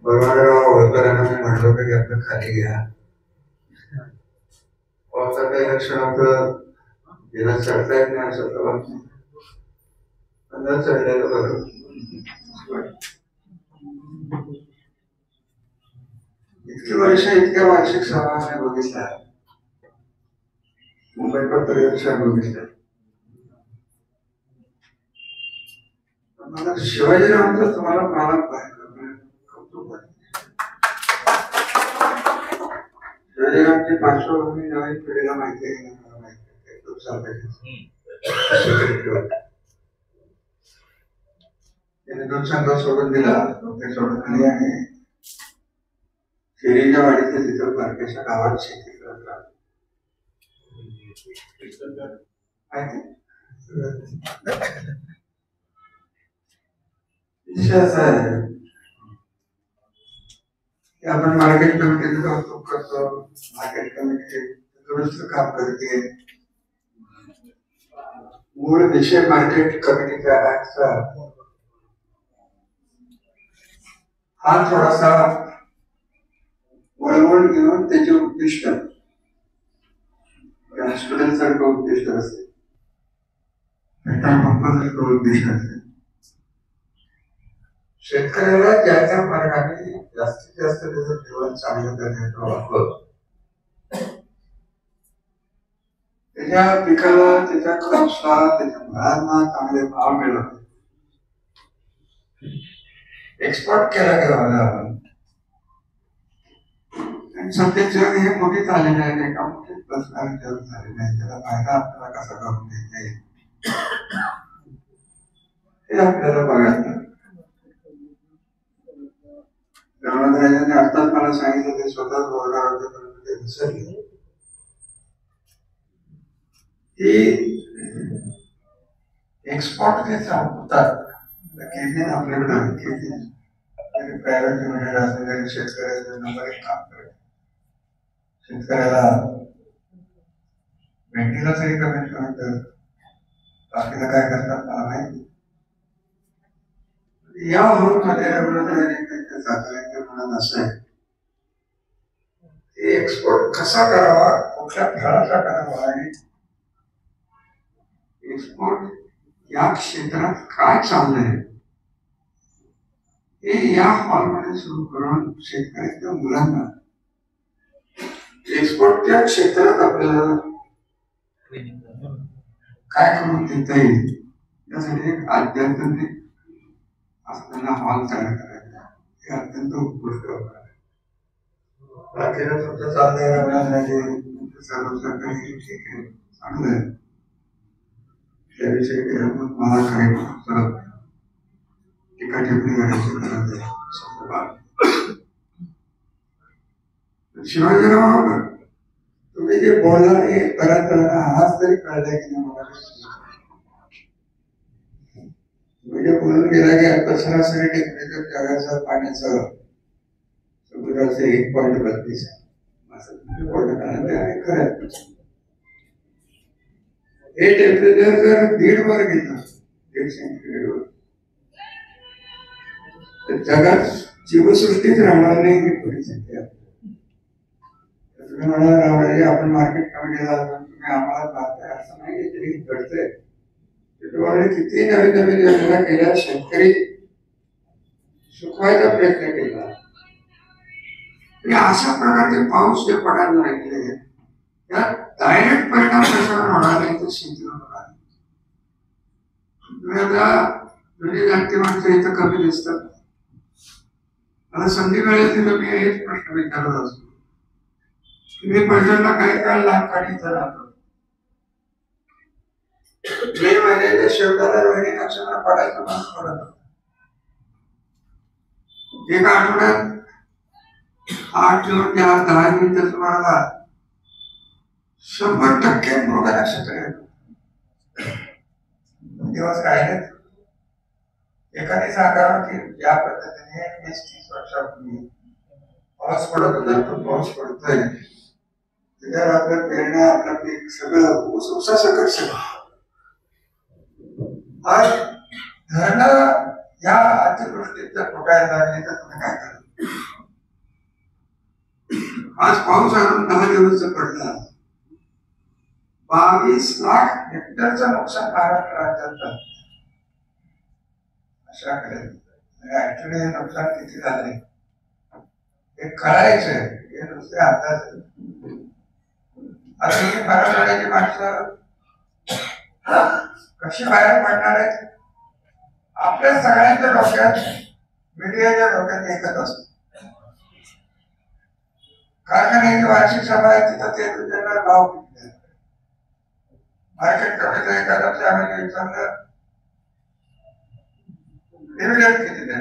बरोबर होळकरांना मी म्हटलो की आपलं खाली घ्या. पावसाचं लक्षण होतं गेला चढता येत नाही असं तर अंदाज चढलेलं बरं. इतकी वर्ष इतक्या वार्षिक सभा बघितल्या, मुंबई पत्रकार बघितल्या. मला शिवाजीरावांचं तुम्हाला मला कौतुक वाटतं. शिवाजीरावांची पार्श्वभूमी नवीन पिढीला माहिती आहे, मला माहिती आहे. खूप त्याने दोन संघ सोडून दिला, ते सोडून दिले आणि शेरीच्या वाडीचे तिथं बारकेच्या गावात शेती करत राहतो. आपण मार्केट कमिटीचं कौतुक करतो. मार्केट कमिटी दुरुस्त काम करते. मूळ विषय मार्केट कमिटीचा ऍक्टचा हा थोडासा वळवळ घेऊन त्याचे उद्दिष्ट स्टुडंट सारखं उद्दिष्ट असते, उद्दिष्ट असते. शेतकऱ्याला ज्या त्या मार्गाने जास्तीत जास्त त्याचं जीवन चांगलं करण्याचा वापर, त्याच्या पिकाला, त्याच्या क्रॉप्सला, त्याच्या फळांना चांगले भाव मिळवणे, एक्सपोर्ट केला गेला. आणि सध्या जग हे मोठीच आलेलं आहे, एका मोठीच प्रश्नाने जग झालेलं आहे. त्याला फायदा आपल्याला कसा करून देता येईल हे आपल्याला बघायचं. रमणराजांनी आत्ताच मला सांगितलं, ते स्वतः बोलणार होते परंतु ते विसरले की एक्सपोर्ट जे होतात आपल्याकडे प्रायव्हेट लिमिटेड असलेल्या शेतकऱ्याचं नंबर एक काम करत. शेतकऱ्याला भेटीला तरी कमीत कमी तर बाकीला काय करतात मला माहिती. यावरून माझ्या मनात असं आहे की एक्सपोर्ट कसा करावा, कुठल्या फळाचा करावा आणि एक्सपोर्ट या क्षेत्रात काय चाललंय हे या हॉलमध्ये सुरू करून शेतकऱ्याच्या मुलांना एक्सपोर्टच्या क्षेत्रात आपल्याला काय करून देता येईल यासाठी एक आध्यात्मिक असताना हॉल तयार करायचा हे अत्यंत उत्कृष्ट होणार आहे. बाकीला तुमचं चाललंय सर्व सरकारी ठीक आहे, चांगलं आहे. त्याविषयी मला काही टीका टिप्पणी करायची गरज आहे. शिवाजीराव तुम्ही जे बोलला हे बऱ्याच जणांना आज तरी कळलंय की नाही मला. म्हणजे बोलून गेला की आता सरासरी टेम्परेचर जगाचं पाण्याचं समुद्राचं 1.32 आहे. खरं हे टेम्परेचर जर 1.5 वर गेलं, 1.5 सेंटीग्रेड वर, तर जगात जीवसृष्टीच राहणार नाही ही परिस्थिती आहे. तुम्ही म्हणाल रावणाजी आपण मार्केट कमिटीला तुम्ही आम्हाला पाहताय असं नाही, तरी घडतंय. किती नवीन नवीन योजना केल्या, शेतकरी सुकवायचा प्रयत्न केला. अशा प्रकारचे पाऊस जे पडायला लागले त्यात डायरेक्ट परिणाम कशावर होणार नाही तर शेतीवर होणार. जुनी जाणती माणसं इथं कमी दिसतात. मला संधी मिळेल तिथं मी हेच प्रश्न विचारत असतो. तुम्ही पैशांना काही काळ लाभकाठीच राहतो. मे महिन्याच्या शेवटाला रोहिणी नक्षत्र पडायचं बंद पडत होतं. एका आठवड्यात 8 जून या 10 मिनिटं तुम्हाला 100% मृग नक्षत्र येतो. दिवस राहिले. एखादी सांगावं की या पद्धतीने 20-30 वर्षापूर्वी पाऊस पडत होता, तो पाऊस पडतोय, त्याच्यावर आपल्या पेरण्या, आपलं पीक सगळं ऊसासकट सगळं. आज धरणं उठायला लागले तर तुम्ही काय करा. आज पाऊस आणून 10 दिवस पडला. 22 लाख हेक्टरचं नुकसान महाराष्ट्र राज्यात झालं. अशाकडे ऍक्च्युली नुकसान किती झालंय हे करायचंय हे नुसते अंदाज. आता ही मराठवाड्याची माणसं कशी बाहेर पडणार आहेत आपल्या सगळ्यांच्या डोक्यात, मीडियाच्या डोक्यात एकच असतो. कारखान्याची वार्षिक सभा आहे तिथं ते त्यांना भाव किती मार्केट कमिटीचा एखादा आम्ही विचारलं डिव्हिडंड किती द्या.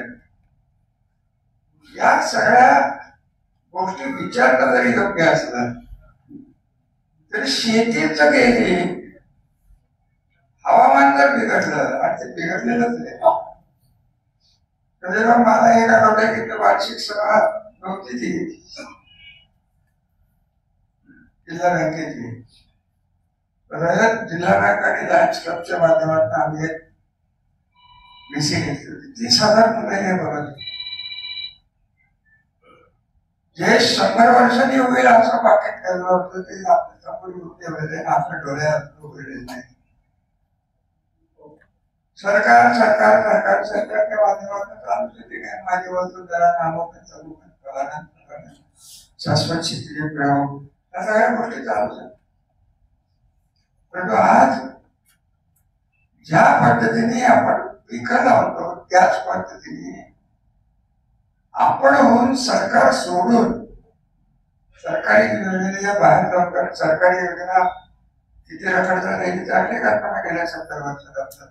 या सगळ्या गोष्टी विचारणं जरी योग्य असलं तरी शेतीच गेली. हवामान जर बिघडलं आणि ते बिघडलेलंच नाही तर मला एक आठवड्या की वार्षिक सभा नव्हती ती जिल्हा बँकेची. जिल्हा बँक आणि लायन्स क्लबच्या माध्यमातून आम्ही एक मीटिंग घेतली होती. 30,000 मुलं हे बघत जे 100 वर्षांनी होईल असं पाकिट केलं होतं ते आपल्या समोर येऊन ठेवलेले आपल्या डोळ्यात उघडले नाही. सरकारच्या माध्यमातून चालू शेती काय माझी वसुंधरा नामोपण चालू शाश्वत शेतीचे प्रयोग या सगळ्या गोष्टी चालू आहेत. परंतु आज ज्या पद्धतीने आपण पिकं लावतो त्याच पद्धतीने आपण होऊन सरकार सोडून सरकारी योजनेच्या बाहेर जाऊन, कारण सरकारी योजना किती रखडता नाही चांगले कल्पना केल्या 70 वर्षात.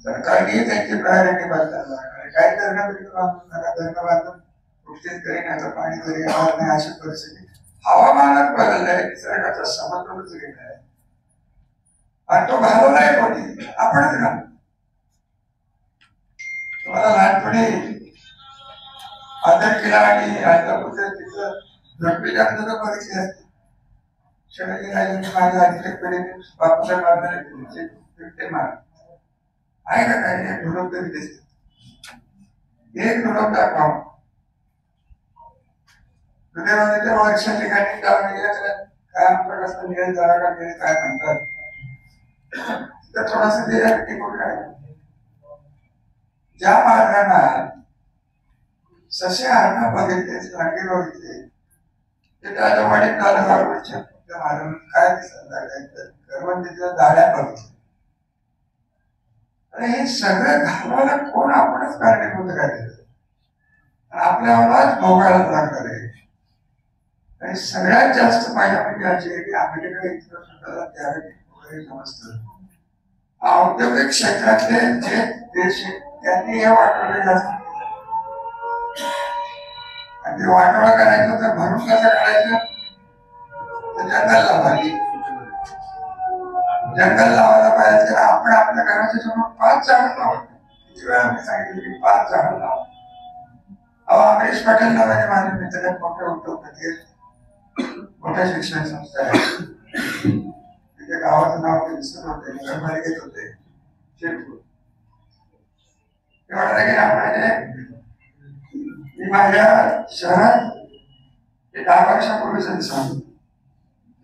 सरकारने त्यांची प्रायोरिटी बदलायला लागणार. काही धरणं बांधून नका, धरणं बांधून कुठेच तरी नाही पाणी तरी येणार नाही अशी परिस्थिती. हवामानात बदललंय, निसर्गाचा समतोलच गेलाय आणि तो घालवलाय कोणी आपणच घालू. तुम्हाला लहानपणी आदर केला आणि आजकाल तिथं झडपी जास्त बघितली असते. शिवाजी राजांनी माझ्या आधीच्या पिढीने बापूच्या मारणारे मार आहे का काही एक ढोलक तरी दिसते. एक ढोलक दाखवा हृदयवादाच्या वर्षा ठिकाणी काय आमचा कसं नियम झाला का ते काय म्हणतात तर थोडासा ज्या मार्गाना ससे हरणं बघितले लांडी बघितले ते त्याच्या वाडीत त्या मार्गाने काय दिसत लागायचं करवंदीच्या दाड्या बघितल्या. हे सगळं घालवायला कोण आपणच कारणीभूत करायचं आपल्यालाच भोगायला लागणार आहे. आणि सगळ्यात जास्त फायदा म्हणजे अशी आहे की अमेरिका इतकं स्वतःला त्यावेळी समजतं. औद्योगिक क्षेत्रातले जे देश त्यांनी हे वाटवले जास्त आणि ते वाटोळा करायचं तर भरून कसं काढायचं तर जंगल लावायची. जंगल लावायला पाहिजे तर आपण आपल्या घराच्या समोर 5 झाडं लावतो. किती वेळा मी सांगितलं की 5 झाडं लावा. अमरीश पटेल नावाचे माझे मित्र मोठे उद्योगपती मोठ्या शिक्षण संस्था आहे. तिथे गावाचं नाव विसरत होते नगरपालिकेत होते शिरपूर. ते म्हणाले की आपण मी माझ्या शहरात 10 वर्षापूर्वी सांगतो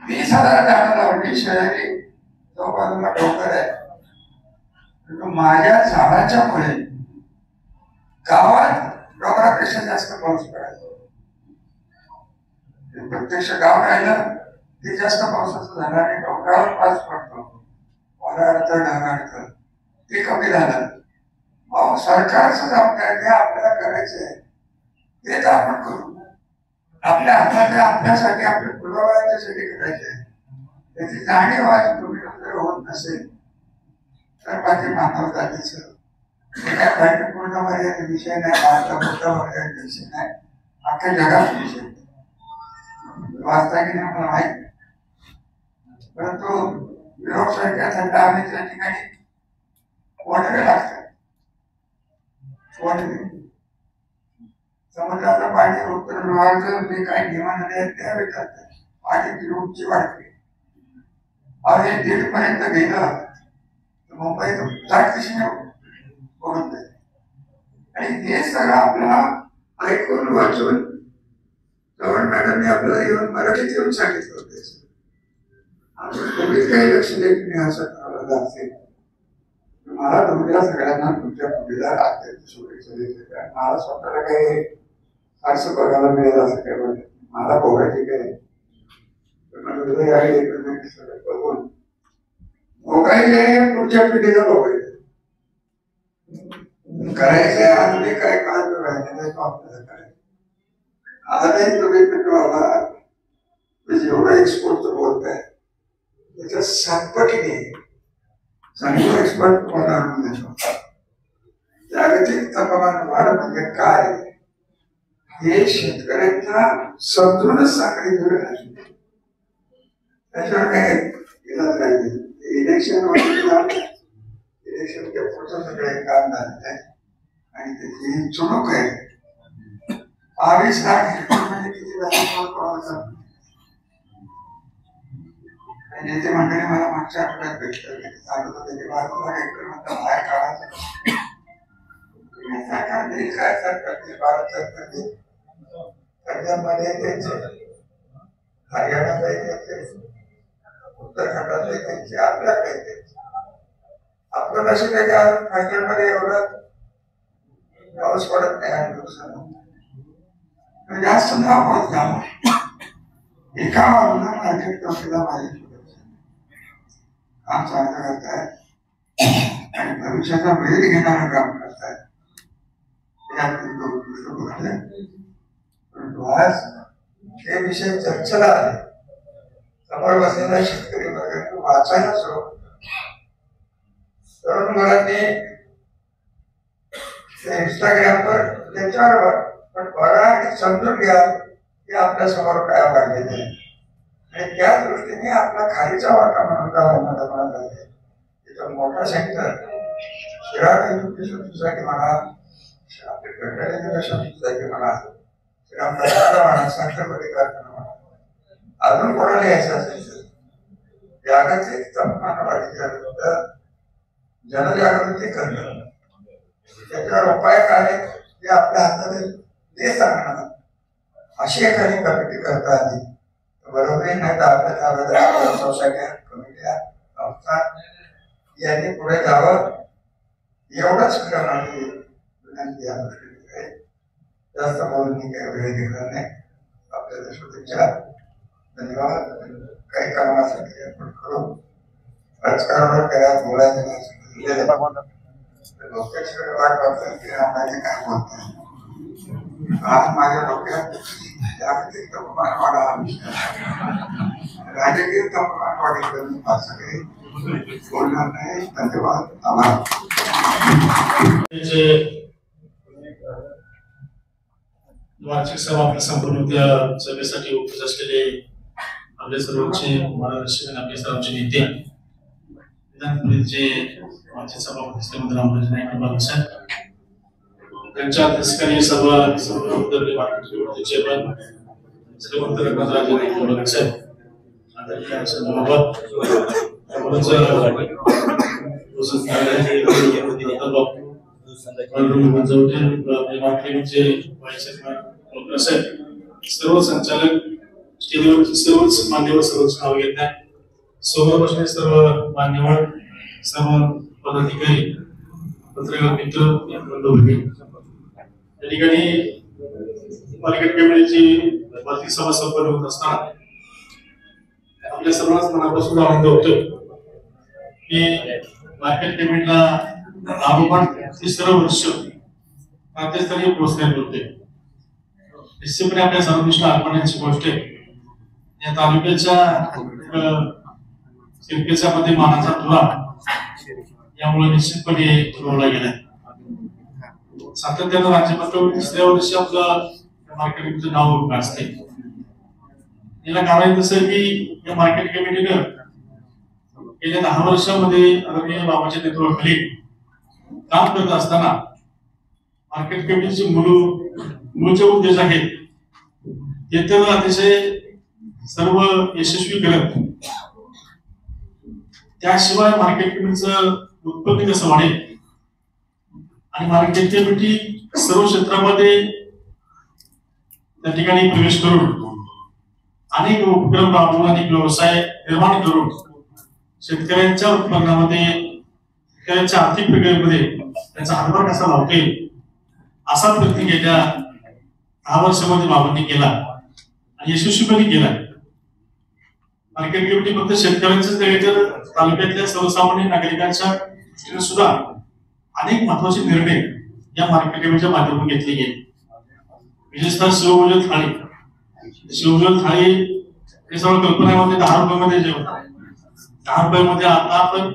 20,000 झाडं लावली. शहरी तो बाजूला डोंगर आहे. माझ्या झाडाच्या मुळे गावात डोंगरापेक्षा जास्त पाऊस पडायचा. प्रत्यक्ष गाव राहिलं ते जास्त पावसाचं झालं आणि डोंगरावर पाऊस पडतो वारा अडतं ढग अडतं ते कमी झालं. सरकारचं जबाबदारी आपल्याला करायचं आहे तेच आपण करू. आपल्या हातात आपल्यासाठी आपल्या कुलाबाळांच्यासाठी करायचे आहे. त्याची जाणीव आज तुम्ही होत नसेल तर बाकी मानव जातीचं काय पाठ्यपूर्ण मर्यादित विषय नाही. भारतापुरता मर्यादित विषय नाही. अख्ख्या जगात विषय वाचता की नाही मला माहित नाही. परंतु युरोप सारख्या थंड हवेच्या ठिकाणी वडवे लागतात. समुद्राचं पाणी उत्तर ध्रुवाचं जे काही नियमाने आहेत त्या वेळात पाण्याची उंची वाढते. आणि 1.5 पर्यंत गेलं तर मुंबईत 60 दिशेने ओढून जाईल. आणि हे सगळं आपल्याला ऐकून वाचून चव्हाण मॅडमने आपल्याला येऊन मराठीत येऊन सांगितलं होते. तुम्ही काही लक्ष देत नाही असं ठरवलं असेल. मला तुमच्या सगळ्यांना तुमच्या पिढीला अत्यंत शुभेच्छा देते. मला स्वतःला काही असं बघायला मिळेल असं काही वाटत. मला बघायची काय बघून बघायचे पुढच्या पिढीला बघायचं करायचंय. अजूनही काय काम आपल्याला करायचं. आजही तुम्ही पिटवाला जेवढं एक्सपोर्टचं बोलताय त्याच्या सातपटीने चांगलं एक्सपर्ट तुम्हाला आणून देतो. जागतिक तापमान वाढ म्हणजे काय हे शेतकऱ्यांना समजूनच सांगायची गरज नाही. त्याच्यावर काय इलाज नाही. इलेक्शनच्या पुढचं सगळे काम झालेलं आहे आणि त्याची चुणूक आहे. 22 लाख हेक्टर म्हणजे किती झालं नेते मंडळी मला मागच्या आठवड्यात भेटलं. सांगत होते की 12 लाख हेक्टर म्हणता बाहेर काढायचं. सरकार देईल काय सरकार देईल. भारत सरकार देईल. पंजाबमध्ये त्यांचे, हरियाणामध्ये त्यांचे, उत्तराखंडातले त्यांचे, आपल्याकडे त्यांचे. आपलं नशीब आहे का फायनलमध्ये एवढं पाऊस पडत नाही आणि नुकसान जास्त नाव होत नाही. एका बाजूला मार्केट कमिटीला माहिती काम चांगलं करताय आणि भविष्याचा वेळ घेणारं काम करताय. परंतु आज हे विषय चर्चेला आले. समोर बसलेला शेतकरी वर्ग वाचायला सुरू. तरुण मुलांनी इंस्टाग्रामवर त्याच्यावर पण बघा आणि समजून घ्या की आपल्या समोर काय वाढलेले आहे आणि त्या दृष्टीने आपला खालीचा वाटा म्हणून तिथं मोठा सेंटर श्रीराम एज्युकेशन सोसायटी म्हणा, आपले कटडे एज्युकेशन सोसायटी म्हणा, श्रीराम कारखाना म्हणा, साखरपट्टी कारखाना म्हणा, अजून कोणाला यायचं असेल तर जागतिक तापमानवाढीच्या विरुद्ध जनजागृती करणं, त्याच्यावर उपाय काय हे आपल्या हातात ते सांगणं अशी एखादी कमिटी करता आली बरोबर नाही तर आपल्या सोसायट्या, कमिट्या, संस्था यांनी पुढे जावं एवढंच करणारी विनंती या गोष्टी आहे. जास्त बोलून मी काही वेळ घेणार नाही. आपल्याला शुभेच्छा. धन्यवाद. काही कामासाठी आपण करू. राजकारणावर काय बोलायचं लोकांकडे वाट बघतात की आम्हाला काय बोलतात. आज माझ्या डोक्यात जागतिक तापमान वाढ हा विषय, राजकीय तापमान वाढीबद्दल असं काही बोलणार नाही. धन्यवाद. आभार. वार्षिक सभा आपल्या संपूर्ण त्या सभेसाठी उपस्थित असलेले आपले सर्वचे महाराष्ट्र आणि आपले सर्वचे नेते, विधानसभेचे वार्षिक सभापती श्रीमंत रामराजे नाईक बाबासाहेब, त्यांच्या अध्यक्षतेखाली सर्व चेअरमन श्रीमंत रत्नाराजे नाईक बाबासाहेब, सर्व संचालक, सर्वच मान्यवर, सर्वच नाव घेत आहे. समोर बसले सर्व मान्यवर, सर्व पदाधिकारी, पत्रकार मित्र, बंधू, या ठिकाणी मार्केट कमिटीची वार्षिक सभा संपन्न होत असताना आपल्या सर्वांच मनापासून आनंद होतोय की मार्केट कमिटीला लागोपाठ 3रं वर्ष राज्यस्तरीय पुरस्कार मिळतोय. निश्चितपणे आपल्या सर्वदृष्टी आत्मण्याची गोष्ट आहे. या तालुक्याच्या शिरपेच्या मध्ये मानाचा तुरा यामुळे निश्चितपणे ठरवला गेलाय. सातत्यानं राज्यपातळीवर 3ऱ्या वर्षी आपलं मार्केट कमिटीचं नाव गाजते. याला कारण तसं की या मार्केट कमिटीनं गेल्या 10 वर्षामध्ये आदरणीय बाबाच्या नेतृत्वाखाली काम करत असताना मार्केट कमिटीचे मूळचे उद्देश आहेत ते तर अतिशय सर्व यशस्वी करत, त्याशिवाय मार्केट कमिटीचं उत्पन्न कसं वाढेल आणि मार्केट कमिटी सर्व क्षेत्रामध्ये त्या ठिकाणी प्रवेश करून अनेक उपक्रम राबवून अनेक व्यवसाय निर्माण करून शेतकऱ्यांच्या उत्पन्नामध्ये शेतकऱ्यांच्या आर्थिक प्रक्रियेमध्ये त्यांचा हातभार कसा लावता येईल असा प्रयत्न गेल्या 10 वर्षामध्ये बाबांनी केला आणि यशस्वीपणे केला. मार्केट कमिटी फक्त शेतकऱ्यांचंच नव्हे तर तालुक्यातल्या सर्वसामान्य नागरिकांच्या दृष्टीने सुद्धा अनेक महत्वाचे निर्णय या मार्केट कमिटीच्या माध्यमातून घेतले गेले. विशेषतः शिवभोजन थाळी थाळी हे सर्व कल्पनामध्ये 10 रुपयामध्ये जेवण 10 रुपयामध्ये आता आपण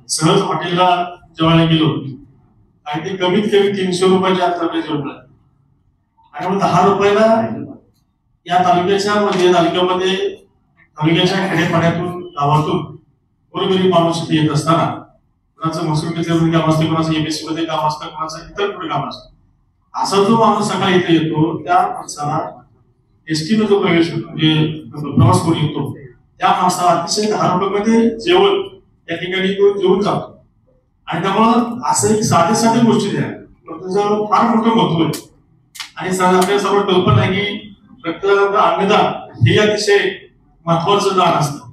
सहज हॉटेलला जेवायला गेलो आणि ते कमीत कमी 300 रुपयाच्या अंतराने जेवण आणि मग 10 रुपयाला या तालुक्यामध्ये तालुक्याच्या खेडेपाड्यातून गावातून गोरगरीब माणूस येत असताना कोणाचं मसूर मध्ये काम असते, कोणाचं एमएससी मध्ये काम असतं, कोणाचं इतर कुठे काम असतं, असा जो माणूस सकाळी इथे येतो त्या माणसाला एसटी मध्ये जो प्रवेश म्हणजे प्रवास करून येतो त्या माणसाला अतिशय 10 रुपयामध्ये जेवण या ठिकाणी तो जेवून जातो. आणि त्यामुळं असं एक साधे गोष्टी द्या त्याचं फार मोठं महत्व आहे. आणि आपल्या सर्व कल्पना आहे की रक्तदान अन्नदान हे अतिशय महत्वाचं दान असतं.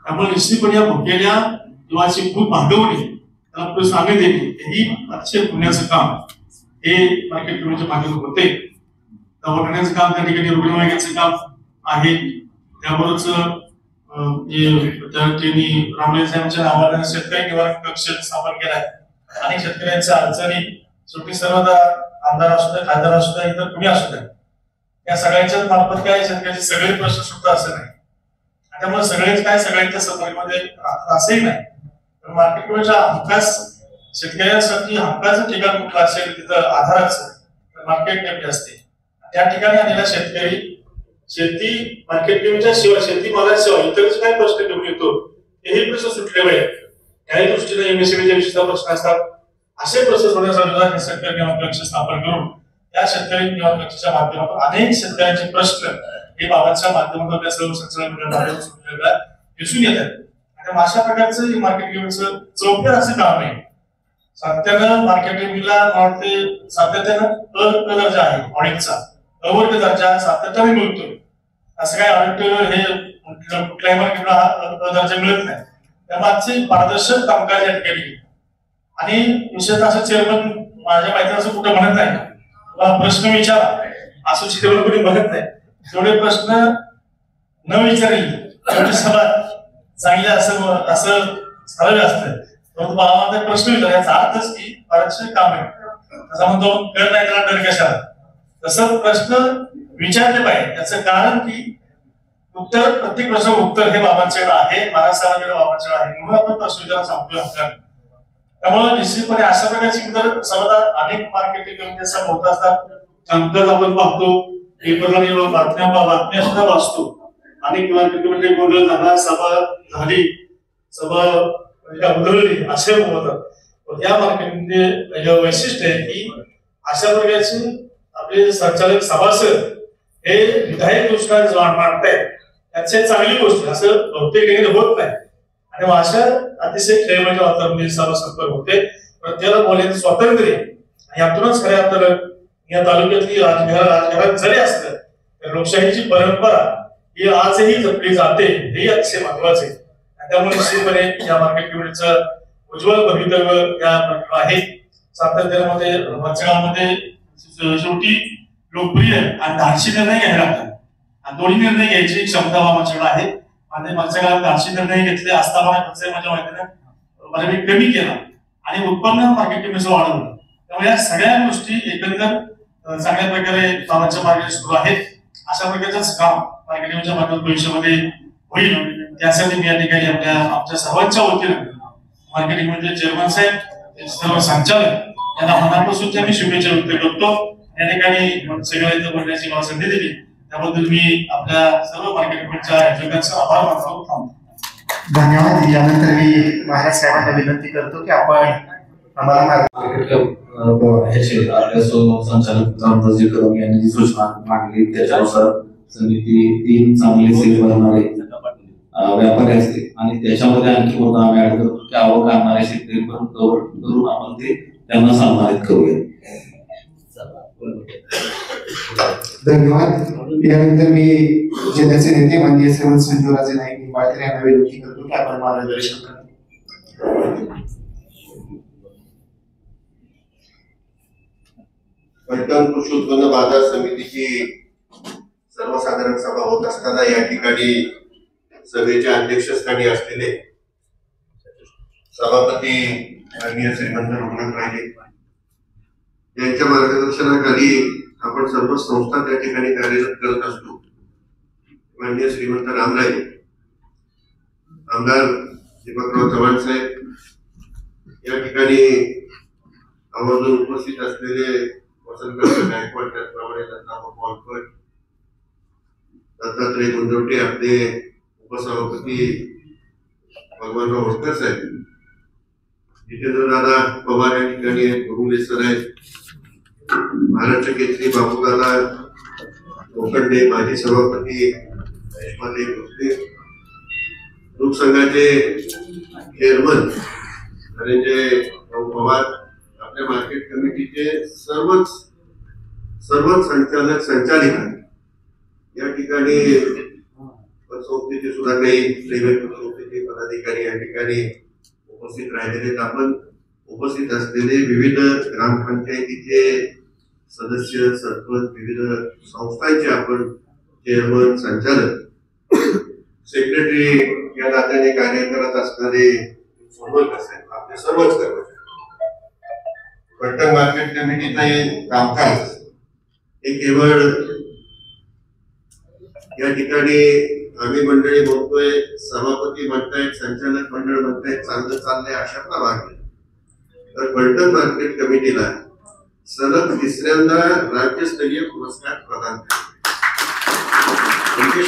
त्यामुळे निश्चितपणे या भुकेल्या जीवाची खूप भागवणे त्याला पुढे सांगणे देणे ही अतिशय पुण्याचं काम हे मार्केट कमिटीच्या माध्यमातून होते. दवाखान्याचं काम त्या ठिकाणी रुग्णवाहिकेचं काम आहे. त्याबरोबरच रामले साहेबांच्या नावानं शेतकरी निवारण कक्ष स्थापन केलाय. अनेक शेतकऱ्यांच्या अडचणी शेवटी सर्व आमदार असू द्या, खासदार असू द्या, इतर कुणी असू द्या, या सगळ्यांच्या मार्फत काय शेतकऱ्याचे सगळे प्रश्न सुटतात असं नाही. त्यामुळे सगळेच काय सगळ्यांच्या सहकार्यामध्ये राहतात असंही नाही. तर मार्केट कमिटीच्या हमखास शेतकऱ्यांसाठी हमखास ठिकाण कुठलं असेल तिथं आधाराचं मार्केट कमिटी असते. त्या ठिकाणी आलेला शेतकरी शेती मार्केट कमिटीच्या शिवाय शेती मालाशिवाय इतरच काय प्रश्न घेऊन येतो हेही प्रश्न सुटले पाहिजे. त्याही दृष्टीने एमएसएमईच्या विषयीचा प्रश्न असतात. असे प्रश्न सोडवण्यासाठी शेतकरी निवारण कक्ष स्थापन करून या शेतकरी निवारण कक्षाच्या माध्यमातून अनेक शेतकऱ्यांचे प्रश्न हे बाबांच्या माध्यमातून सर्व संचालक सुटलेला दिसून येतात. आणि अशा प्रकारचं मार्केट कमिटीचं चौक्या असं काम आहे. सातत्यानं मार्केट कमिटीला वाटते सातत्यानं दर्जा आहे ऑडिटचा अवर्ग दर्जा सातत्याने मिळतो. असं काय ऑडिट हे कुठल्याही मार्केटला दर्जा मिळत नाही. त्यामागचे पारदर्शक कामकाज या ठिकाणी आणि विशेषतः असं चेअरमन माझ्या माहिती असं कुठं म्हणत नाही प्रश्न विचारा असं चेअरमन कोणी म्हणत नाही. जेवढे प्रश्न न विचारेल तेवढी सभा चांगली असं झालेलं असतं. परंतु बाबा प्रश्न विचार याचा अर्थच की पारदर्शक काम आहे. तसा म्हणतो डर नाही त्याला डर कशाला. तसं प्रश्न विचारले पाहिजे. त्याचं कारण की उत्तर प्रत्येक प्रश्न उत्तर हे बाबांच्याकडे आहे, महाराष्ट्राकडे बाबांच्याकडे आहे म्हणून आपण प्रश्न विचारायला सांगतोय आपल्याला. त्यामुळे निश्चितपणे अशा प्रकारची इतर सर्वदा अनेक मार्केटिंग कमिटी होत असतात. कामकाज आपण पाहतो पेपरला बातम्या सुद्धा वाचतो. अनेक मार्केटिंग कमिटी गोंधळ झाला, सभा झाली, सभा उधळली असे होतात. या मार्केटिंग वैशिष्ट्य आहे की अशा प्रकारची आपले संचालक सभासद हे विधायक योजना मांडतायत त्याची चांगली गोष्ट असं बहुतेक ठिकाणी होत नाही. आणि अशा अतिशय खेळीच्या वातावरणामध्ये सर्वसंपर्क होते. प्रत्येकाला बोलायचं स्वातंत्र्य आणि यातूनच खऱ्या अर्थानं या तालुक्यातली राजघरात जरी असलं तर लोकशाहीची परंपरा ही आजही जपली जाते हे अतिशय महत्वाचे. त्यामुळे निश्चितपणे या मार्केट कमिटीचं उज्ज्वल भवितव्य या आहे. सातत्यामध्ये वचनामध्ये शेवटी लोकप्रिय आणि धाडसी निर्णय घ्यायला लागतात. आणि दोन्ही निर्णय घ्यायची क्षमता माझ्याकडे आहे. आणि मागच्या काळात धाडसी निर्णय घेतले असताना माझ्या माहितीने बऱ्यापैकी कमी केला आणि उत्पन्न मार्केट कमिटीचं वाढवलं. त्यामुळे या सगळ्या गोष्टी एकंदर चांगल्या प्रकारे कामाच्या मार्गाने सुरू आहेत. अशा प्रकारचंच काम मार्केट कमिटीच्या माध्यमातून भविष्यामध्ये होईल. त्यासाठी मी या ठिकाणी आमच्या सर्वांच्या वतीनं मार्केटिंग कमिटीचे चेअरमन साहेब सर्व संचालक यांना मनापासून मी शुभेच्छा व्यक्त करतो. या ठिकाणी सगळ्या बोलण्याची मला संधी दिली त्याबद्दल मी आपल्या सर्व मार्केट कमिटीच्या आयोजकांचा आभार मानतो. धन्यवाद. यानंतर मी महाराज साहेबांना विनंती करतो की आपण आम्हाला संचालक रामदासजी कदम यांनी जी सूचना मांडली त्याच्यानुसार समिती 3 चांगले सेल बनवणारे व्यापारी असते आणि त्याच्यामध्ये आणखी मुद्दा आम्ही ऍड करतो की आवक आणणारे शेतकरी करून आपण ते त्यांना सन्मानित करूया. धन्यवाद. यानंतर मी जिल्ह्याचे नेते माननीय श्रीमंत संजूराजे नाईक निंबाळकर यांना विनंती करतो की आपण मार्गदर्शन करा. फलटण कृषी उत्पन्न बाजार समितीची सर्वसाधारण सभा होत असताना या ठिकाणी सभेच्या अध्यक्षस्थानी असलेले सभापती माननीय श्रीमंत रघुनाथ राजे यांच्या मार्गदर्शनाखाली आपण सर्व संस्था त्या ठिकाणी कार्यरत करत असतो. माननीय श्रीमंत रामराजे, आमदार दीपकराव चव्हाण साहेब या ठिकाणी आवर्जून उपस्थित असलेले वसंतराव गायकवाड, त्याचप्रमाणे दत्ताभाऊ पालकर, दत्तात्रय गुंजवटे, आपले उपसभापती भगवानराव होळकर साहेब, जितेंद्रदादा पवार या ठिकाणी आहेत, गुरुले सर आहेत, महाराष्ट्र केसरी बाबूदादा लोखंडे, माजी सभापती यशपाल भोसले, लोकसंघाचे चेअरमन धनंजय पवार, आपल्या मार्केट कमिटीचे सर्वच संचालक संचालिका या ठिकाणी, संस्थेचे सुद्धा काही संस्थेचे पदाधिकारी या ठिकाणी उपस्थित राहिलेले, आपण उपस्थित असलेले विविध ग्रामपंचायतीचे सदस्य, सरपंच, विविध संस्थांचे आपण चेअरमन, संचालक, सेक्रेटरी या नात्याने कार्य करत असणारे आपले सर्वच कर्मचारी, फलटण मार्केट कमिटीचं हे कामकाज हे केवळ या ठिकाणी आम्ही मंडळी म्हणतोय, सभापती म्हणतायत, संचालक मंडळ म्हणतायत चांगलं चाललंय अशातला भाग नाही. तर फलटण मार्केट कमिटीला सलग तिसऱ्यांदा राज्यस्तरीय पुरस्कार प्रदान करण्यात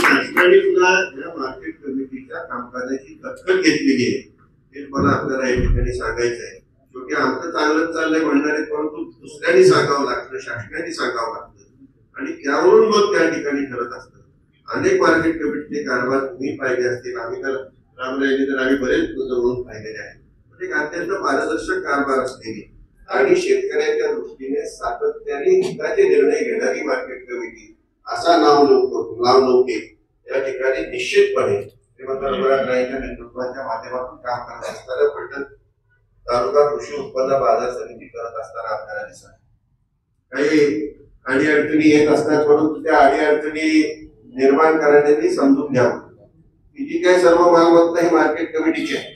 शासनाने सुद्धा या मार्केट कमिटीच्या कामकाजाची दखल घेतलेली आहे हे मला आपल्याला या ठिकाणी सांगायचं आहे. शेवटी आमचं चांगलं चाललंय म्हणणारे, परंतु दुसऱ्यांनी सांगावं लागतं, शासनाने सांगावं लागतं आणि त्यावरून मग त्या ठिकाणी करत असतात. अनेक मार्केट कमिटीचे कारभार तुम्ही पाहिले असतील, आम्ही तर रामराजे तर आम्ही बरेच जवळून पाहिलेले आहेत. एक अत्यंत पारदर्शक कारभार असलेली आणि शेतकऱ्यांच्या दृष्टीने सातत्याने हिताचे निर्णय घेणारी मार्केट कमिटी असा नावलौकिक या ठिकाणी निश्चितपणे श्रीमंतरावांच्या नेतृत्वाच्या माध्यमातून काम करत असताना फलटण तालुका कृषी उत्पन्न बाजार समिती करत असताना आपल्याला दिसत काही अडीअडचणी येत असतात, परंतु त्या अडीअडचणी निर्माण करण्याची समजून घ्यावं की जी काही सर्व मालमत्ता ही मार्केट कमिटीची आहे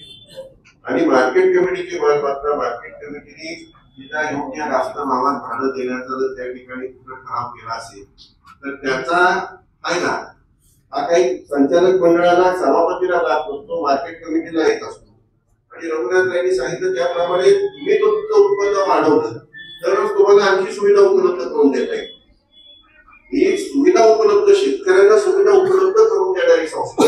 आणि मार्केट कमिटीची मालमत्ता मार्केट कमिटीने तिला योग्य रास्त नावात भाडं देण्याचा जर त्या ठिकाणी ठराव केला असेल तर त्याचा फायदा हा काही संचालक मंडळाला, सभापतीला जात नसतो, मार्केट कमिटीला येत असतो. आणि रघुनाथ यांनी सांगितलं त्याप्रमाणे तुम्ही तुमचं उत्पन्न वाढवलं तरच तुम्हाला आणखी सुविधा उपलब्ध करून देता येईल. ही सुविधा उपलब्ध, शेतकऱ्यांना सुविधा उपलब्ध करून देणारी संस्था,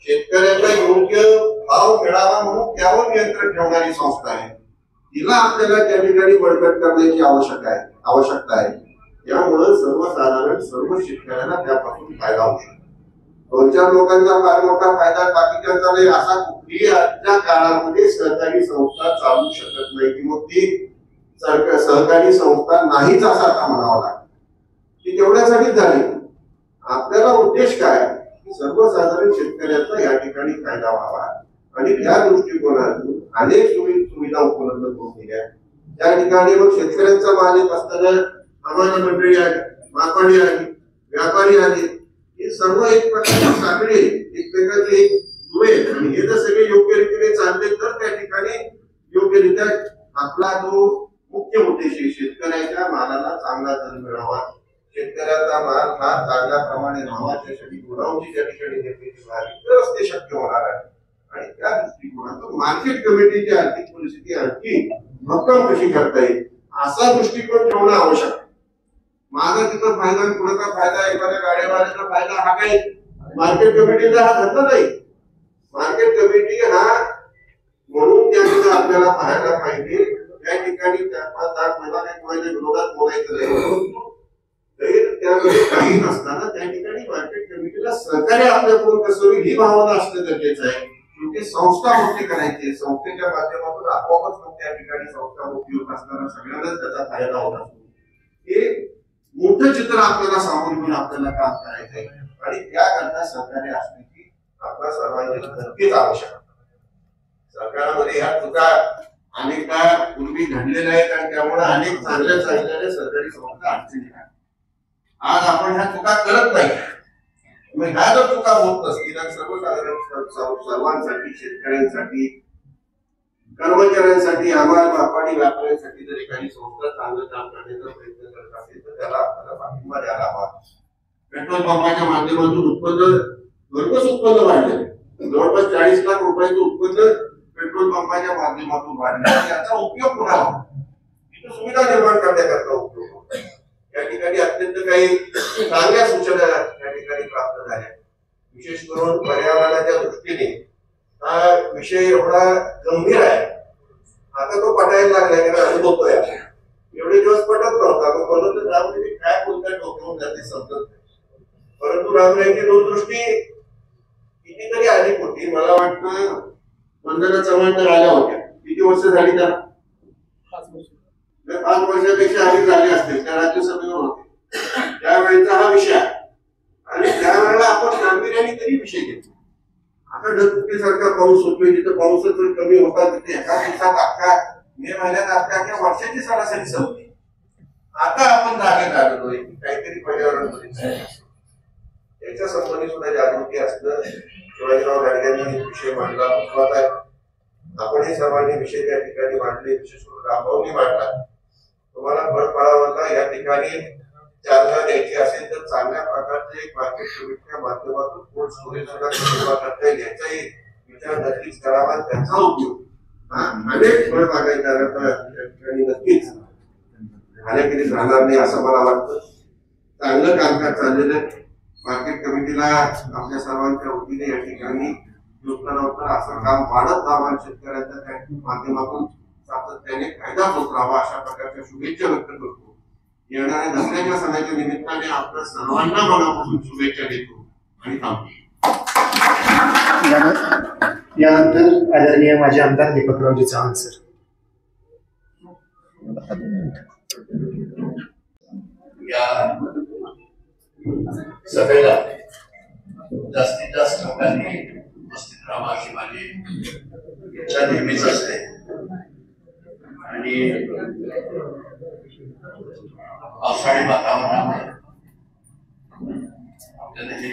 शेतकऱ्यांना योग्य भाव मिळावा म्हणून त्यावर नियंत्रण ठेवणारी संस्था आहे. तिला आपल्याला त्या ठिकाणी बळकट करण्याची आवश्यकता आहे. त्यामुळे सर्वसाधारण सर्व शेतकऱ्यांना त्यापासून फायदा होऊ शकतो. 2-4 लोकांचा फार मोठा फायदा बाकीच्यांचा नाही असा कुठलीही आजच्या काळामध्ये सहकारी संस्था चालू शकत नाही किंवा ती सहकारी संस्था नाहीच असं आता म्हणावं लागतं. ती तेवढ्यासाठीच झाली. आपल्याला उद्देश काय, सर्वसाधारण शेतकऱ्याचा या ठिकाणी फायदा व्हावा आणि त्या दृष्टिकोनातून अनेक सुविधा उपलब्ध करून दिल्या. त्या ठिकाणी मग शेतकऱ्यांचा माल येत असताना आम्हाला मंडळी आली, मालपाडी आली, व्यापारी आले, हे सर्व एक प्रकारचे साखळी एकमेकांचे एक दुवे आणि हे जर सगळे योग्य रीतीने चालले तर त्या ठिकाणी योग्यरित्या आपला जो मुख्य उद्देश आहे शेतकऱ्याच्या मालाला चांगला दर मिळावा, शेतकऱ्याचा माल हा चांगल्या प्रमाणे व्हावा, त्यासाठी गोडाऊनची त्या ठिकाणी निर्मिती व्हावी तरच ते शक्य होणार आहे. आणि त्या दृष्टिकोनातून मार्केट कमिटीची आर्थिक परिस्थिती आणखी भक्कम कशी करता येईल असा दृष्टिकोन ठेवणं आवश्यक आहे. माझा तिथं फायदा, कुणाचा फायदा, एखाद्या गाड्यावाल्याचा फायदा हा काही मार्केट कमिटीचा हा धंदा नाही. मार्केट कमिटी हा म्हणून त्यामध्ये आपल्याला पाहायला पाहिजे त्या ठिकाणी 4-5 मला काही कोणाच्या विरोधात बोलायचं नाही, त्यामध्ये काही नसताना त्या ठिकाणी मार्केट कमिटीला सहकार्य आपल्याकडून कसं होईल ही भावना असणं गरजेचं आहे. शेवटी संस्था मोठी करायची, संस्थेच्या माध्यमातून आपोआपच मग त्या ठिकाणी संस्था मोठी होत असताना सगळ्यांनाच त्याचा फायदा होत असतो. हे मोठं चित्र आपल्याला सामोरं घेऊन आपल्याला काम करायचं आहे आणि त्याकरता सहकार्य असण्याची आपल्या सर्वांची नक्कीच आवश्यकता. सरकारमध्ये ह्या चुका अनेकदा पूर्वी घडलेल्या आहेत आणि त्यामुळे अनेक चांगल्या सरकारी संस्था अडचणी आहेत. आज आपण ह्या चुका करत नाही. मग ह्या जर चुका होत नसतील आणि सर्वसाधारण सर्वांसाठी, शेतकऱ्यांसाठी, कर्मचाऱ्यांसाठी, आम्हाला व्यापारी व्यापाऱ्यांसाठी जर एखादी संस्था चांगलं काम करण्याचा प्रयत्न करत असेल तर त्याला आपल्याला पाठिंबा द्यायला हवा. पेट्रोल पंपाच्या माध्यमातून उत्पन्न भरघोस उत्पन्न वाढले, जवळपास 40 लाख रुपयाचं उत्पन्न पेट्रोल पंपाच्या माध्यमातून वाढले. याचा उपयोग कुणाला? इथं सुविधा निर्माण करण्याकरता उपयोग होतो. या ठिकाणी अत्यंत काही चांगल्या सूचना या ठिकाणी प्राप्त झाल्या. विशेष करून पर्यावरणाच्या दृष्टीने हा विषय एवढा गंभीर आहे. आता तो पटायला लागलाय कारण अनुभवतोय. एवढे दिवस पटत नव्हता. तो बोलत रामराजे काय कोणत्या डोक्यावरून जाते समजत नाही. परंतु रामराजेंची दूरदृष्टी कितीतरी अधिक होती. मला वाटतं वंदना चव्हाण तर आल्या होत्या. किती वर्ष झाली त्याला? 5 वर्षापेक्षा अधिक झाले असतील. त्या राज्यसभेवर होते त्यावेळेचा हा विषय आहे आणि त्यावेळेला आपण गांभीर्याने तरी विषय घेतला. आता ढगफुटीसारखा पाऊस होतोय, जिथं पाऊसच कमी होता तिथे एका दिवसात अख्खा मे महिन्यात अख्ख्या वर्षाची सरासरी संपली. आता आपण जागेत आलेलोय काहीतरी पर्यावरण याच्या संबंधी सुद्धा जागृती असणं. शिवाजीराव गाडग्यांनी विषय मांडला महत्वाचा आहे. आपणही सर्वांनी विषय त्या ठिकाणी मांडले, विशेष करून रामभाऊनी मांडला. तुम्हाला फळफळावरला या ठिकाणी चालना द्यायची असेल तर चांगल्या प्रकारचे एक मार्केट कमिटीच्या माध्यमातून कोल्ड स्टोरेज सुद्धा करता येईल याचाही विचार नक्कीच करावा. त्याचा उपयोग अनेक फळ बागायतदारांना त्या ठिकाणी नक्कीच झाल्याखेरीज राहणार नाही असं मला वाटतं. चांगलं कामकाज चाललेलं मार्केट कमिटीला आपल्या सर्वांच्या वतीने या ठिकाणी लवकर असं काम वाढत राहावं, शेतकऱ्यांच्या त्या माध्यमातून सातत्याने फायदा होत राहावा अशा प्रकारच्या शुभेच्छा व्यक्त करतो. येणाऱ्या दसऱ्याच्या सणाच्या निमित्ताने आपल्या सर्वांना मनापासून शुभेच्छा देतो आणि थांबतो. यानंतर आदरणीय माजी आमदार दीपकरावजी चव्हाण सर. या सभेला जास्तीत जास्त लोकांनी उपस्थित राहावा अशी माझी इच्छा नेहमीच असते आणि पावसाळी वातावरणामुळे आपल्याला हे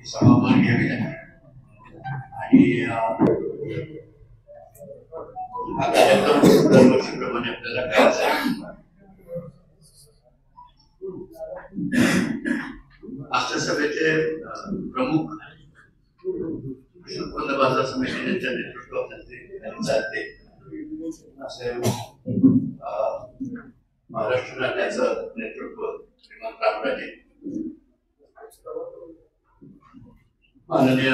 सभा वर घ्यावी लागेल आणि आता एकदम दरवर्षीप्रमाणे आपल्याला करायचं आहे. आजच्या सभेचे प्रमुख उत्पन्न बाजार समितीच्या नेतृत्वाखाली चालते असे महाराष्ट्र राज्याचं नेतृत्व श्रीमान रामराजे, माननीय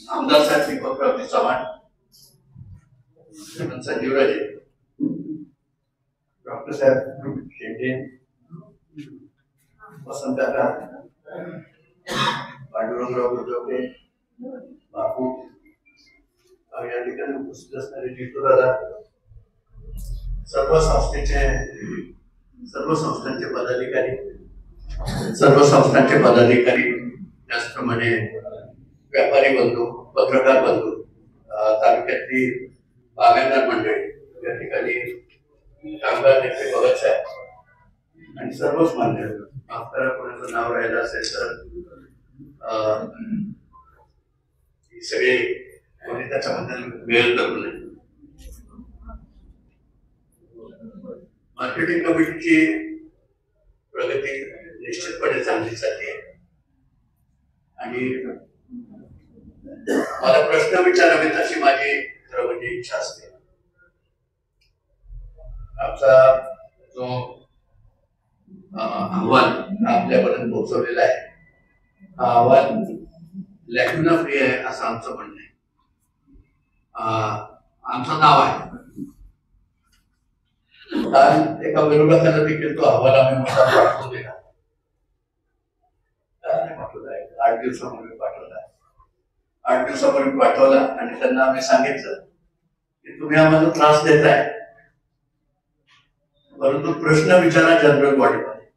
आमदार साहेब दीपकरावजी चव्हाण, श्रीमान संजीवराजे, डॉक्टर साहेब शेंडे, वसंतकाका, पांडुरंगराव गुजवणे, बापू, या ठिकाणी उपस्थित असणारे जितू दादा, सर्व संस्थांचे पदाधिकारी, त्याचप्रमाणे व्यापारी बंधू, पत्रकार बंधू, तालुक्यातली बागायतदार मंडळी, या ठिकाणी कामगार नेते भगत साहेब आणि सर्वच मान्य. आपल्याला कोणाचं नाव राहिलं असेल तर सगळे कोणी त्याच्याबद्दल वेळ करू नये. मार्केटिंग कमिटीची प्रगती निश्चितपणे चांगली चालली आहे आणि मला प्रश्न विचारावेत अशी माझी खरं म्हणजे इच्छा असते. आमचा जो अहवाल आपल्यापर्यंत पोहोचवलेला आहे हा अहवाल लॅक्युना फ्री आहे असं आमचं म्हणणं आहे. आमचं नाव आहे. काल एका विरोधकाला देखील तो अहवाल आम्ही मोठा पाठवलेला, 8 दिवसापूर्वी पाठवला. 8 दिवसापूर्वी पाठवला आणि त्यांना आम्ही सांगितलं की तुम्ही आम्हाला त्रास देताय, परंतु प्रश्न विचारा जनरल बॉडीमध्ये,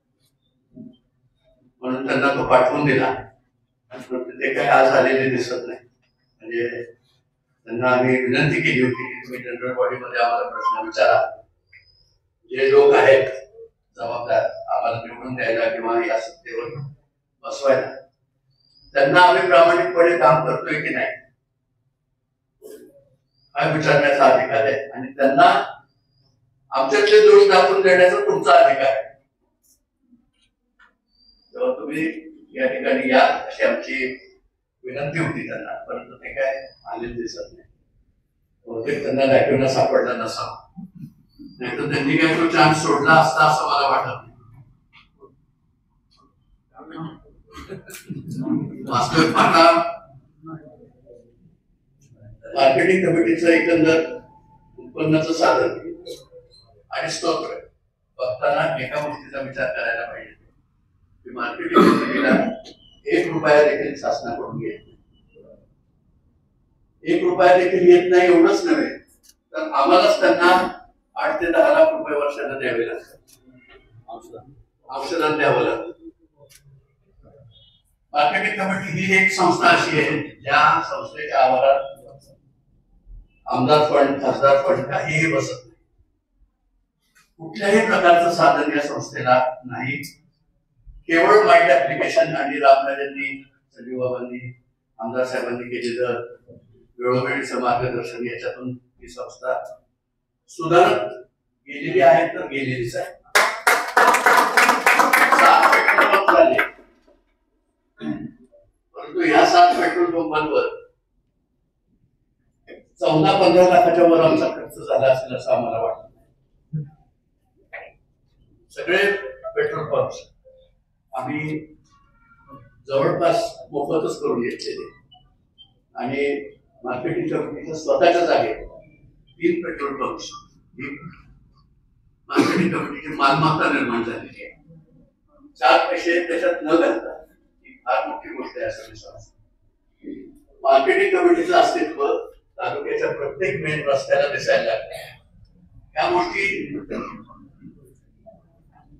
म्हणून त्यांना तो पाठवून दिला. ते काही आज आलेले दिसत नाही. म्हणजे त्यांना आम्ही विनंती केली होती की तुम्ही जनरल बॉडीमध्ये आम्हाला प्रश्न विचारा. जे लोक आहेत जबाबदार आम्हाला निवडून द्यायला किंवा या सत्तेवर बसवायला, त्यांना आम्ही प्रामाणिकपणे काम करतोय की नाही हा विचारण्याचा अधिकार आहे आणि त्यांना आमच्यातले दोष दाखवून देण्याचा तुमचा अधिकार आहे. तेव्हा तुम्ही या ठिकाणी या अशी आमची विनंती होती त्यांना, परंतु ते काय आलेच दिसत नाही. बहुतेक त्यांना लॅक्युना सापडला नसावा, नाहीतर त्यांनी काय तो चान्स सोडला असता असं मला वाटत नाही. वास्तविक पाहता मार्केटिंग कमिटीचं एकंदर उत्पन्नाचं साधन आणि स्तोत्र बघताना एका गोष्टीचा विचार करायला पाहिजे की मार्केटिंग कमिटीला 1 रुपया देखील शासनाकडून येत नाही. 1 रुपया देखील येत नाही. एवढंच नव्हे तर आम्हालाच त्यांना 8 ते 10 लाख रुपये वर्षाला द्यावे लागतात, औषधात द्यावं लागतं. मार्केटिंग कमिटी ही एक संस्था अशी आहे ज्या संस्थेच्या आवारात आमदार फंड, खासदार फंड काहीही बसत नाही. कुठल्याही प्रकारचं साधन या संस्थेला नाही. केवळ माइंड ऍप्लिकेशन आणि रामराजांनी, संजीव बाबांनी, आमदार साहेबांनी केलेलं वेळोवेळीचं मार्गदर्शन याच्यातून ही संस्था सुधारत गेलेली आहे तर गेलेलीच आहे. 7 पेट्रोल पंप झाले, परंतु या 7 पेट्रोल पंपांवर 14-15 लाखाच्या वर आमचा खर्च झाला असेल असं आम्हाला वाटतं. सगळे पेट्रोल पंप आम्ही जवळपास मोफतच करून घेतलेले आणि मार्केटिंग कमिटीच्या स्वतःच्या जागेत 3 पेट्रोल पंप ही मार्केटिंग कमिटीची मालमत्ता निर्माण झालेली आहे. 4 पैसे त्याच्यात न घालता ही फार मोठी गोष्ट आहे असं मी समजतो. मार्केटिंग कमिटीचं अस्तित्व तालुक्याच्या प्रत्येक मेन रस्त्याला दिसायला लागले. या गोष्टी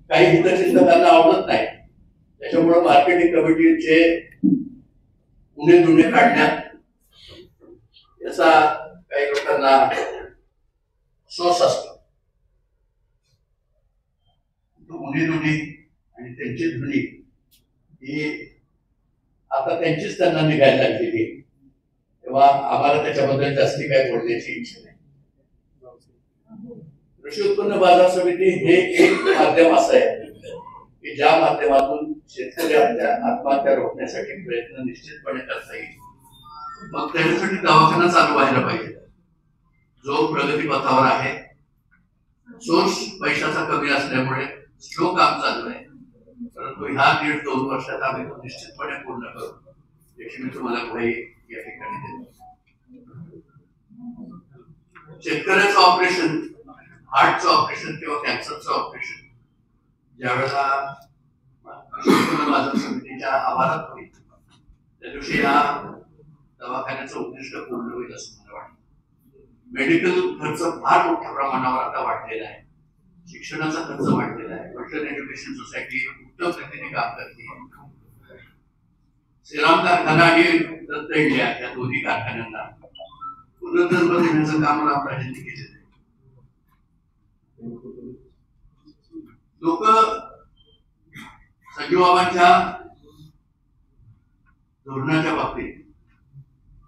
काही हितचिंतकांना आवडत नाही. त्याच्यामुळे मार्केटिंग कमिटीचे उणे दुणे काढण्यात याचा काही लोकांना सोस असतो. उणे दुणे आणि त्यांची धुणी ही आता त्यांचीच त्यांना निघायला लागलेली आहे. तेव्हा आम्हाला त्याच्याबद्दल जास्ती काय बोलण्याची इच्छा नाही. कृषी उत्पन्न बाजार समिती हे एक माध्यम असं आहे की ज्या माध्यमातून शेतकऱ्यांच्या आत्महत्या रोखण्यासाठी प्रयत्न निश्चितपणे करता येईल. मग त्याच्यासाठी दवाखाना चालू व्हायला पाहिजे जो प्रगतीपथावर आहे. सोर्स पैशाचा कमी असल्यामुळे स्लो काम चालू आहे, परंतु ह्या 1.5-2 वर्षात आम्ही तो निश्चितपणे पूर्ण करू याची मी तुम्हाला ग्वाही या ठिकाणी देतो. शेतकऱ्याचं ऑपरेशन, हार्टचं ऑपरेशन किंवा कॅन्सरचं ऑपरेशन ज्यावेळेला बाजार समितीच्या आवारात होईल त्या दिवशी या दवाखान्याचं उद्दिष्ट पूर्ण होईल असं मला वाटतं. मेडिकल खर्च फार मोठ्या प्रमाणावर आता वाढलेला आहे. शिक्षणाचा खर्च वाढलेला आहे. वर्षन एज्युकेशन सोसायटी उत्तम रीतीने काम करते. श्रीराम कारखाना आणि दत्त इंडिया या दोन्ही कारखान्यांना पुनर्जन्म देण्याचं काम रामराजांनी केलेलं आहे. लोक संजीवबाबांच्या धोरणाच्या बाबतीत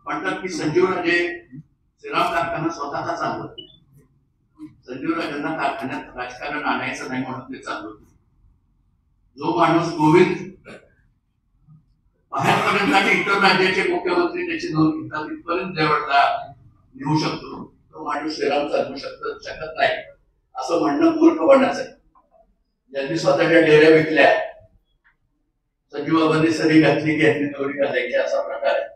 म्हणतात की संजीवराजे श्रीराम कारखाना स्वतःचा चालवत. संजीवराजांना कारखान्यात राजकारण आणायचं नाही म्हणून ते चालवत. जो माणूस गोविंद बाहेरपर्यंत आणि इतर राज्याचे मुख्यमंत्री त्याची नोंद घेतात इथपर्यंत जेवढला नेऊ शकतो तो माणूस श्रीराम चालवू शकत नाही असं म्हणणं मूर्खपणाचं आहे. ज्यांनी स्वतःच्या डेऱ्या विकल्या, संजीवबाबांनी सरी घातली की यांनी दोरी घालायची असा प्रकार आहे.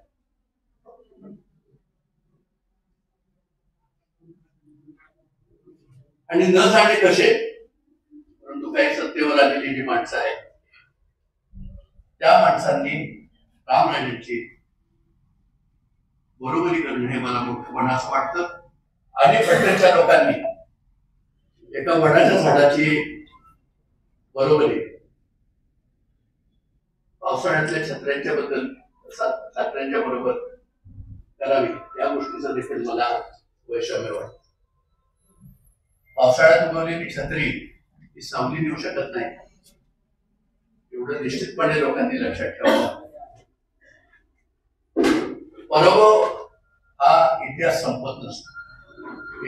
आणि न जाणे कसे, परंतु काही सत्तेवर आलेली जी माणसं आहेत त्या माणसांनी रामराजांची बरोबरी करणं हे मला मोठपणा असं वाटतं. आणि फलटणच्या लोकांनी एका वडाच्या झाडाची बरोबरी पावसाळ्यातल्या छत्र्यांच्या बरोबर करावी, या गोष्टीचं देखील मला वैषम्य वाटतं. पावसाळ्यात उगवलेली छत्री ही सावली देऊ शकत नाही, एवढं निश्चितपणे लोकांनी लक्षात ठेवावं. पराभव हा इतिहास संपत नसतो,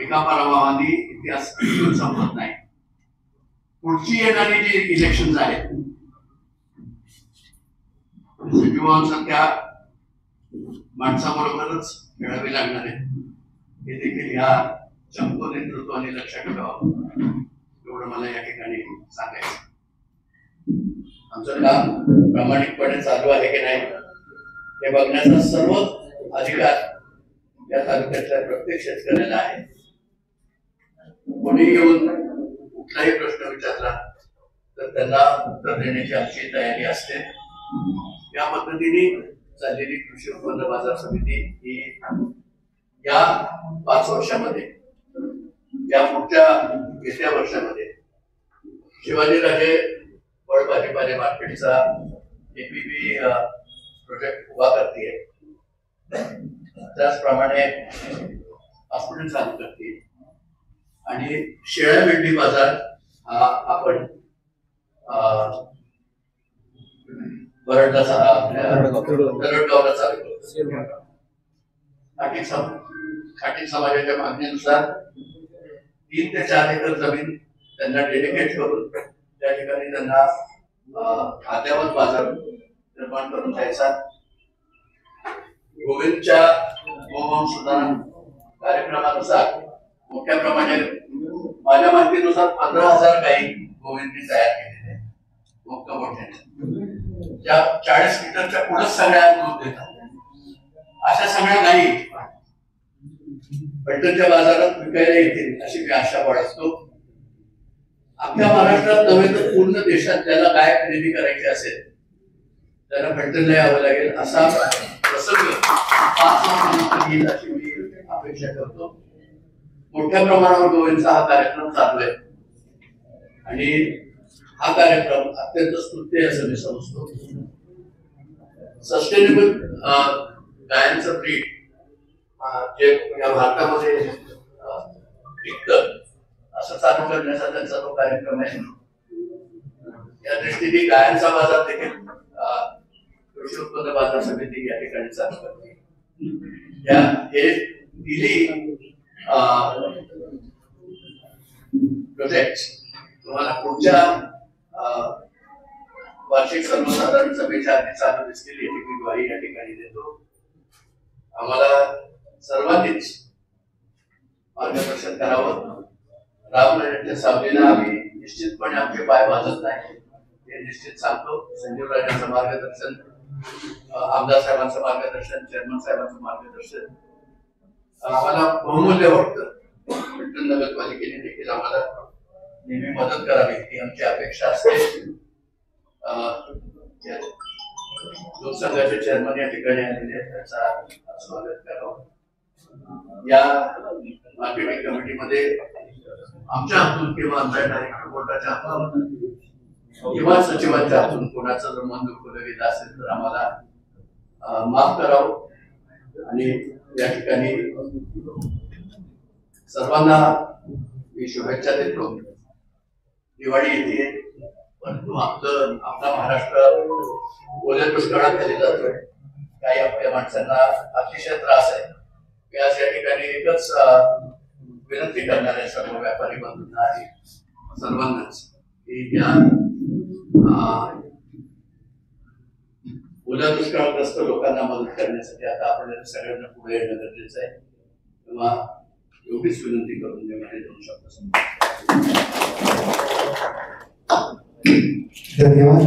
एका पराभवाने इतिहास संपत नाही. पुढची येणारी जी इलेक्शन आहेत युवांसारख्या माणसाबरोबरच खेळावे लागणार आहेत, हे देखील या चंपू नेतृत्वाने लक्षात ठेवावं, एवढं मला या ठिकाणी सांगायचं. आमचं काम प्रामाणिकपणे चालू आहे की नाही हे बघण्याचा सर्व अधिकार या तालुक्यातल्या प्रत्येक शेतकऱ्याला आहे. कोणी येऊन कुठलाही प्रश्न विचारला तर त्यांना उत्तर देण्याची आमची तयारी असते. या पद्धतीने चाललेली कृषी उत्पन्न बाजार समिती ही या 5 वर्षामध्ये, या पुढच्या येत्या वर्षामध्ये शिवाजीराजे फळ भाजीपाले मार्केटचा एपीबी प्रोजेक्ट उभा करते, त्याचप्रमाणे हॉस्पिटल चालू करते आणि शेळ्या मेंढी बाजार हा आपण दरडगावला चालू करतो. खाटीक समाजाच्या मागणीनुसार 3 ते 4 एकर जमीन त्यांना डेडिकेट करून त्या ठिकाणी त्यांना अद्यावत बाजार निर्माण करून द्यायचा. गोविंदच्या गोवंश सुधारण कार्यक्रमानुसार मोठ्या प्रमाणात माझ्या माहितीनुसार 15,000 गायी गोविंदनी तयार केलेल्या आहेत. ज्या 40 लिटरच्या पुढे सगळ्या दूध देतात, अशा सगळ्या गायी फलटणच्या बाजारात विकायला येतील अशी मी आशा बाळगतो. अख्ख्या महाराष्ट्रात नव्हे तर पूर्ण देशात ज्याला गाय खरेदी करायची असेल त्याला फलटणला यावं लागेल, असा प्रसंग 5 वर्षानंतर येईल अशी मी अपेक्षा करतो. मोठ्या प्रमाणावर गोविंदचा हा कार्यक्रम चालू आहे आणि हा कार्यक्रम अत्यंत स्तुत्य असं मी समजतो. सस्टेनेबल गायांचं ब्रीड जे या भारतामध्ये टिकतं असं चालू करण्याचा त्यांचा तो कार्यक्रम आहे. या दृष्टीने गायांचा बाजार देखील कृषी उत्पन्न बाजार समिती या ठिकाणी चालू करते. हे दिली प्रोजेक्ट तुम्हाला पुढच्या वार्षिक सर्वसाधारण सभेच्या आधी चालू दिसतील याची मी ग्वाही या ठिकाणी देतो. आम्हाला सर्वांनीच मार्गदर्शन करावं. रामराजांच्या सावलीला आम्ही निश्चितपणे आमचे पाय भाजत नाही हे निश्चित सांगतो. संजीव राजांचं मार्गदर्शन, आमदार साहेबांचं मार्गदर्शन, चेअरमन साहेबांचं मार्गदर्शन आम्हाला बहुमूल्य वाटतं. फलटण नगरपालिकेने देखील आम्हाला नेहमी मदत करावी ही आमची अपेक्षा असते. लोकसंघाचे चेअरमन या ठिकाणी आलेले आहेत, त्यांचा स्वागत करावं. या मार्केटिंग कमिटीमध्ये आमच्या हातून किंवा आमच्या डायरेक्टर बोर्डाच्या हातून किंवा सचिवांच्या हातून कोणाचं जर मन दुखवलं गेलं असेल तर आम्हाला माफ करावं. आणि या ठिकाणी सर्वांना मी शुभेच्छा देतो. दिवाळी येते, परंतु आपला महाराष्ट्र ओल्या दुष्काळात खाली जातोय. काही आपल्या माणसांना अतिशय त्रास आहे. मी आज या ठिकाणी एकच विनंती करणार आहे सर्व व्यापारी बंधूंना आणि सर्वांनाच की या ओल्या दुष्काळग्रस्त लोकांना मदत करण्यासाठी आता आपण सगळ्यांना पुढे येणं गरजेचं आहे. तेव्हा एवढीच विनंती करून मी माझे 2 शब्द सांगतो. धन्यवाद.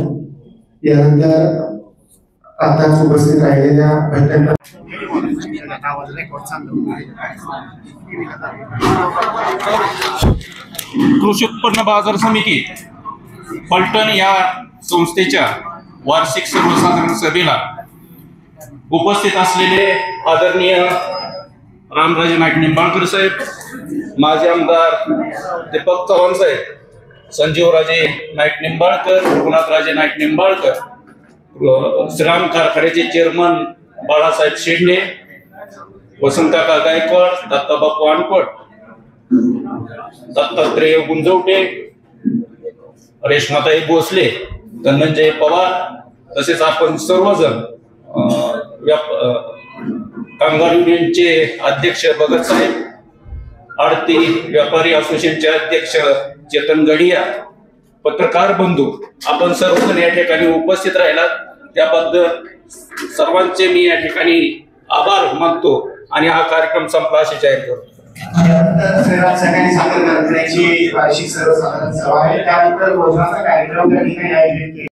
यानंतर आता उपस्थित राहिलेल्या फलटण कृषी उत्पन्न बाजार समिती फलटण या संस्थेच्या वार्षिक सर्वसाधारण सभेला उपस्थित असलेले आदरणीय रामराजे नाईक निंबाळकर साहेब, माजी आमदार दीपक चव्हाण साहेब, संजीवराजे नाईक निंबाळकर, रघुनाथराजे नाईक निंबाळकर, श्रीराम कारखान्याचे चेअरमन बाळासाहेब शेंडे, वसंतकाका गायकवाड, दत्ताबापू अनपट, दत्तात्रेय गुंजवटे, रेश्माताई भोसले, धनंजय पवार, तसेच आपण सर्वजण कामगार युनियनचे अध्यक्ष भगत साहेब, आडती व्यापारी असोसिएशनचे अध्यक्ष चेतन गडिया, पत्रकार बंधू, आपण सर्वजण या ठिकाणी उपस्थित राहिलात त्याबद्दल सर्वांचे मी या ठिकाणी आभार मानतो आणि हा कार्यक्रम संपला असे जाहीर करतो. सगळ्यांनी सादर करण्याची वार्षिक सर्वसाधारण सभा आहे, त्यानंतर भोजनाचा कार्यक्रम त्या ठिकाणी आयोजित केला.